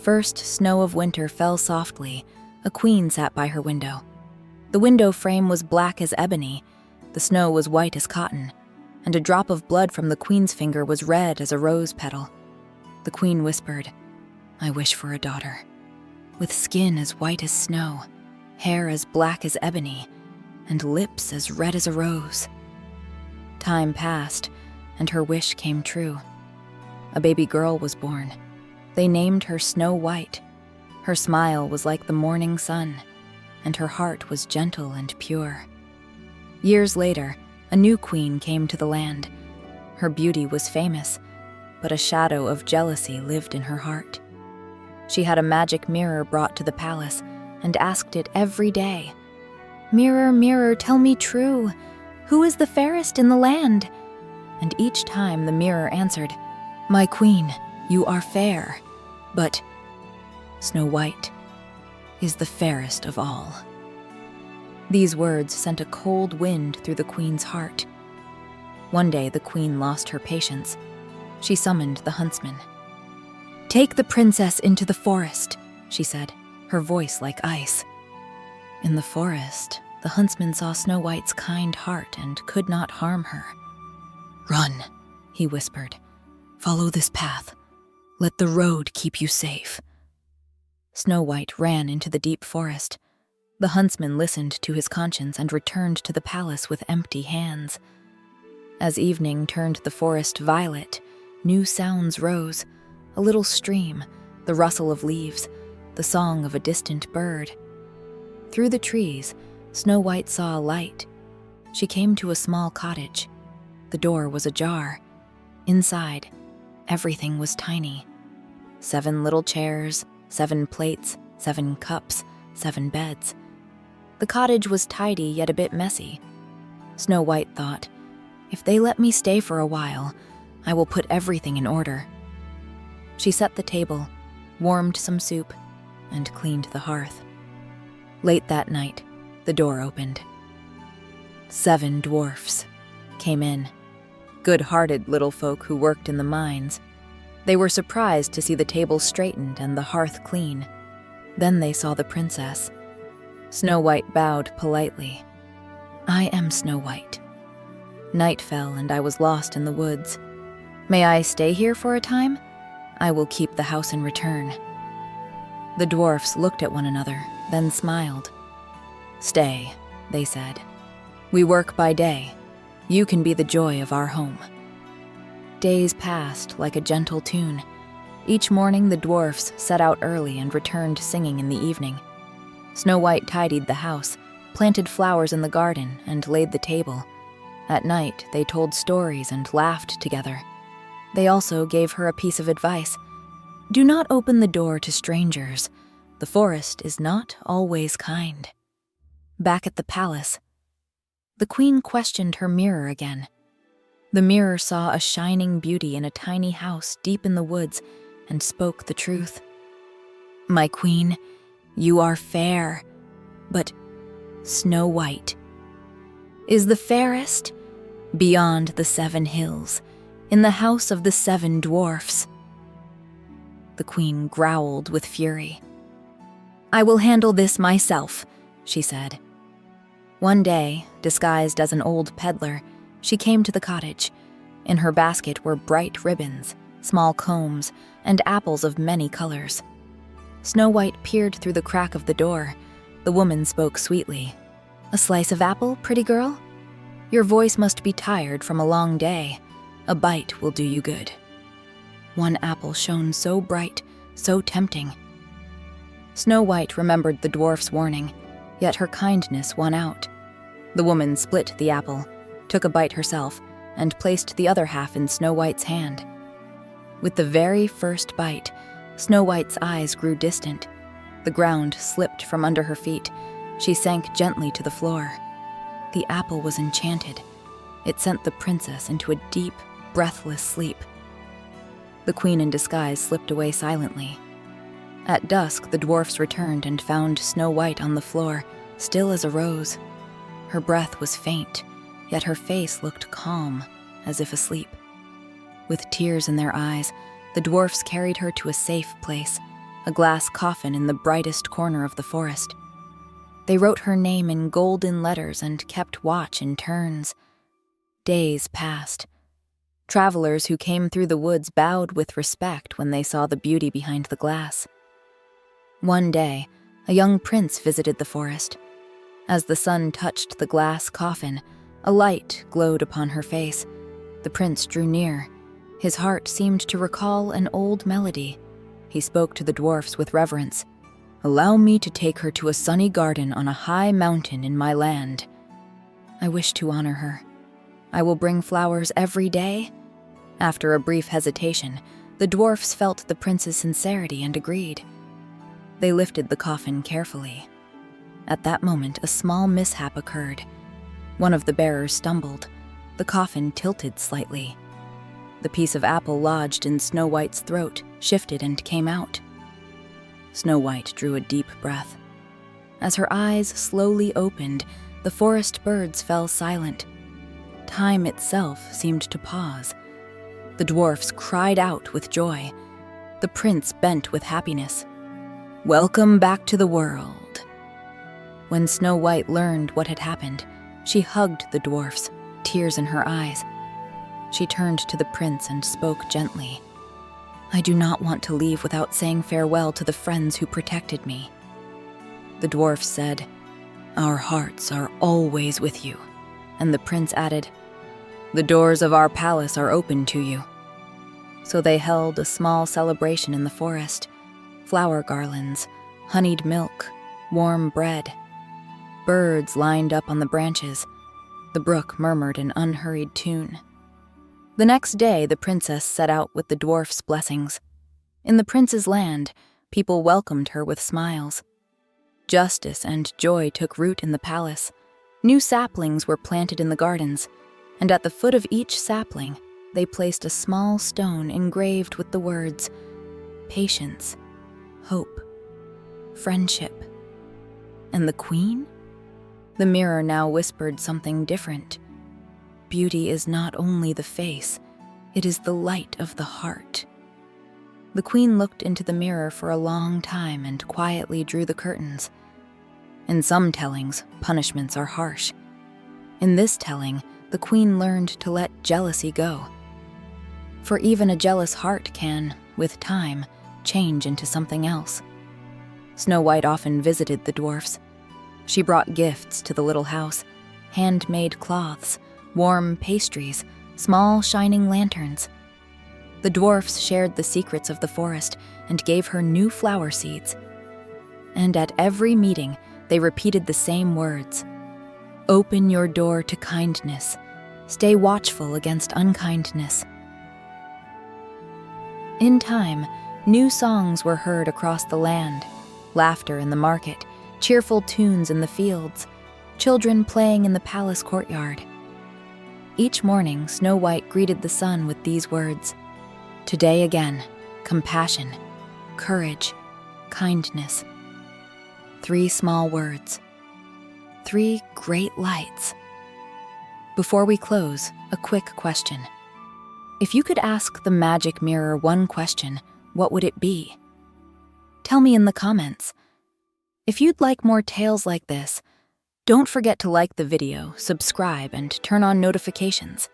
first snow of winter fell softly, a queen sat by her window. The window frame was black as ebony, the snow was white as cotton, and a drop of blood from the queen's finger was red as a rose petal. The queen whispered, "I wish for a daughter, with skin as white as snow, hair as black as ebony, and lips as red as a rose." Time passed, and her wish came true. A baby girl was born. They named her Snow-White. Her smile was like the morning sun, and her heart was gentle and pure. Years later, a new queen came to the land. Her beauty was famous, but a shadow of jealousy lived in her heart. She had a magic mirror brought to the palace and asked it every day, "Mirror, mirror, tell me true, who is the fairest in the land?" And each time the mirror answered, "My queen, you are fair, but Snow-White is the fairest of all." These words sent a cold wind through the queen's heart. One day the queen lost her patience. She summoned the huntsman. "Take the princess into the forest," she said, her voice like ice. In the forest, the huntsman saw Snow-White's kind heart and could not harm her. "Run," he whispered. "Follow this path. Let the road keep you safe." Snow-White ran into the deep forest. The huntsman listened to his conscience and returned to the palace with empty hands. As evening turned the forest violet, new sounds rose, a little stream, the rustle of leaves, the song of a distant bird. Through the trees, Snow-White saw a light. She came to a small cottage. The door was ajar. Inside, everything was tiny. 7 little chairs, 7 plates, 7 cups, 7 beds. The cottage was tidy yet a bit messy. Snow-White thought, "If they let me stay for a while, I will put everything in order." She set the table, warmed some soup, and cleaned the hearth. Late that night, the door opened. 7 dwarfs came in, good-hearted little folk who worked in the mines. They were surprised to see the table straightened and the hearth clean. Then they saw the princess. Snow-White bowed politely. "I am Snow-White. Night fell and I was lost in the woods. May I stay here for a time? I will keep the house in return." The dwarfs looked at one another, then smiled. "Stay," they said. "We work by day. You can be the joy of our home." Days passed like a gentle tune. Each morning the dwarfs set out early and returned singing in the evening. Snow-White tidied the house, planted flowers in the garden, and laid the table. At night, they told stories and laughed together. They also gave her a piece of advice. "Do not open the door to strangers. The forest is not always kind." Back at the palace, the queen questioned her mirror again. The mirror saw a shining beauty in a tiny house deep in the woods and spoke the truth. "My queen, you are fair, but Snow-White is the fairest beyond the 7 hills, in the house of the 7 dwarfs." The queen growled with fury. "I will handle this myself," she said. One day, disguised as an old peddler, she came to the cottage. In her basket were bright ribbons, small combs, and apples of many colors. Snow-White peered through the crack of the door. The woman spoke sweetly. "A slice of apple, pretty girl? Your voice must be tired from a long day. A bite will do you good." One apple shone so bright, so tempting. Snow-White remembered the dwarf's warning, yet her kindness won out. The woman split the apple, took a bite herself, and placed the other half in Snow-White's hand. With the very first bite, Snow-White's eyes grew distant. The ground slipped from under her feet. She sank gently to the floor. The apple was enchanted. It sent the princess into a deep, breathless sleep. The queen in disguise slipped away silently. At dusk, the dwarfs returned and found Snow-White on the floor, still as a rose. Her breath was faint, yet her face looked calm, as if asleep. With tears in their eyes, the dwarfs carried her to a safe place, a glass coffin in the brightest corner of the forest. They wrote her name in golden letters and kept watch in turns. Days passed. Travelers who came through the woods bowed with respect when they saw the beauty behind the glass. One day, a young prince visited the forest. As the sun touched the glass coffin, a light glowed upon her face. The prince drew near. His heart seemed to recall an old melody. He spoke to the dwarfs with reverence. "Allow me to take her to a sunny garden on a high mountain in my land. I wish to honor her. I will bring flowers every day." After a brief hesitation, the dwarfs felt the prince's sincerity and agreed. They lifted the coffin carefully. At that moment, a small mishap occurred. One of the bearers stumbled. The coffin tilted slightly. The piece of apple lodged in Snow White's throat shifted and came out. Snow White drew a deep breath. As her eyes slowly opened, the forest birds fell silent. Time itself seemed to pause. The dwarfs cried out with joy. The prince bent with happiness. "Welcome back to the world." When Snow White learned what had happened, she hugged the dwarfs, tears in her eyes. She turned to the prince and spoke gently. "I do not want to leave without saying farewell to the friends who protected me." The dwarfs said, "Our hearts are always with you." And the prince added, "The doors of our palace are open to you." So they held a small celebration in the forest. Flower garlands, honeyed milk, warm bread. Birds lined up on the branches. The brook murmured an unhurried tune. The next day, the princess set out with the dwarfs' blessings. In the prince's land, people welcomed her with smiles. Justice and joy took root in the palace. New saplings were planted in the gardens, and at the foot of each sapling, they placed a small stone engraved with the words, "Patience, hope, friendship." And the queen? The mirror now whispered something different. Beauty is not only the face, it is the light of the heart. The queen looked into the mirror for a long time and quietly drew the curtains. In some tellings, punishments are harsh. In this telling, the queen learned to let jealousy go. For even a jealous heart can, with time, change into something else. Snow White often visited the dwarfs. She brought gifts to the little house, handmade cloths, warm pastries, small shining lanterns. The dwarfs shared the secrets of the forest and gave her new flower seeds. And at every meeting, they repeated the same words. "Open your door to kindness. Stay watchful against unkindness." In time, new songs were heard across the land, laughter in the market, cheerful tunes in the fields, children playing in the palace courtyard. Each morning, Snow White greeted the sun with these words, "Today again, compassion, courage, kindness." 3 small words. 3 great lights. Before we close, a quick question. If you could ask the magic mirror one question, what would it be? Tell me in the comments. If you'd like more tales like this, don't forget to like the video, subscribe, and turn on notifications.